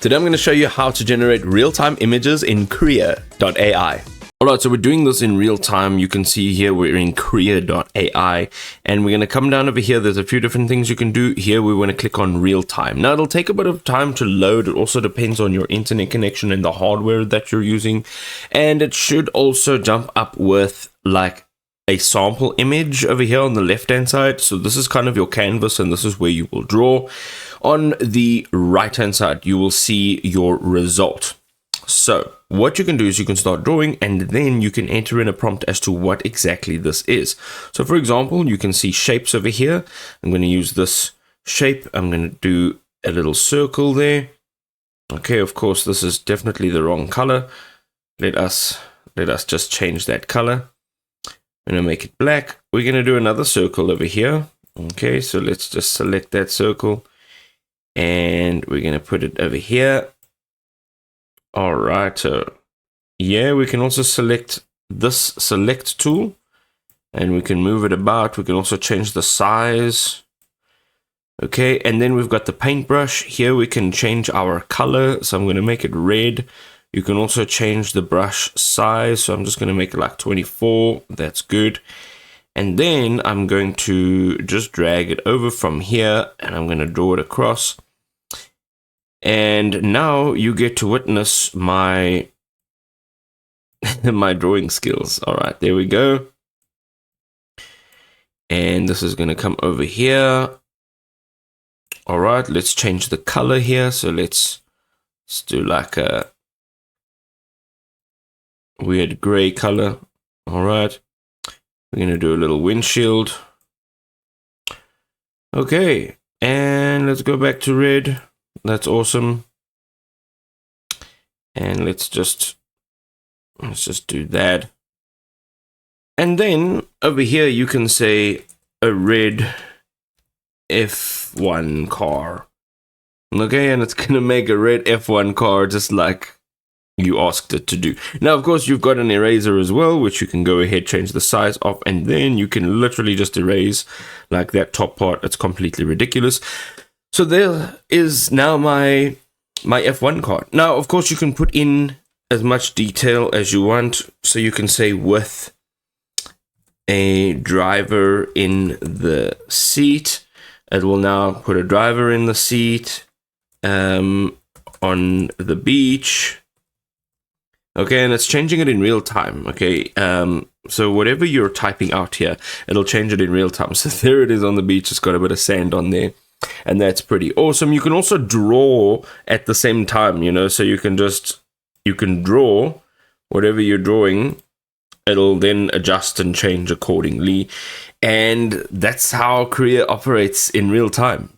Today I'm going to show you how to generate real-time images in Krea.ai. Alright, so we're doing this in real time. You can see here we're in Krea.ai, and we're going to come down over here. There's a few different things you can do. Here we want to click on real time. Now it'll take a bit of time to load. It also depends on your internet connection and the hardware that you're using. And it should also jump up with like a sample image over here on the left hand side. So this is kind of your canvas, and this is where you will draw. On the right hand side you will see your result. So what you can do is you can start drawing, and then you can enter in a prompt as to what exactly this is. So for example, you can see shapes over here. I'm going to use this shape. I'm going to do a little circle there. Okay, of course this is definitely the wrong color. Let us just change that color. I'm going to make it black. We're going to do another circle over here. Okay, so let's just select that circle, and we're going to put it over here. All right, so yeah, we can also select this select tool, and we can move it about. We can also change the size. Okay, and then we've got the paintbrush. Here we can change our color, so I'm going to make it red. You can also change the brush size, so I'm just going to make it like 24. That's good. And then I'm going to just drag it over from here, and I'm going to draw it across. And now you get to witness my my drawing skills. All right, there we go. And this is going to come over here. All right, let's change the color here. So let's do like a weird gray color. All right, we're going to do a little windshield. Okay, and let's go back to red. That's awesome. And let's just do that. And then over here you can say a red F1 car. Okay, and it's gonna make a red F1 car just like you asked it to do. Now of course you've got an eraser as well, which you can go ahead, change the size of, and then you can literally just erase like that top part. It's completely ridiculous. So there is now my F1 card. Now, of course, you can put in as much detail as you want. So you can say with a driver in the seat. It will now put a driver in the seat on the beach. Okay, and it's changing it in real time. Okay, so whatever you're typing out here, it'll change it in real time. So there it is on the beach. It's got a bit of sand on there. And that's pretty awesome. You can also draw at the same time, you know, so you can draw whatever you're drawing. It'll then adjust and change accordingly. And that's how Krea operates in real time.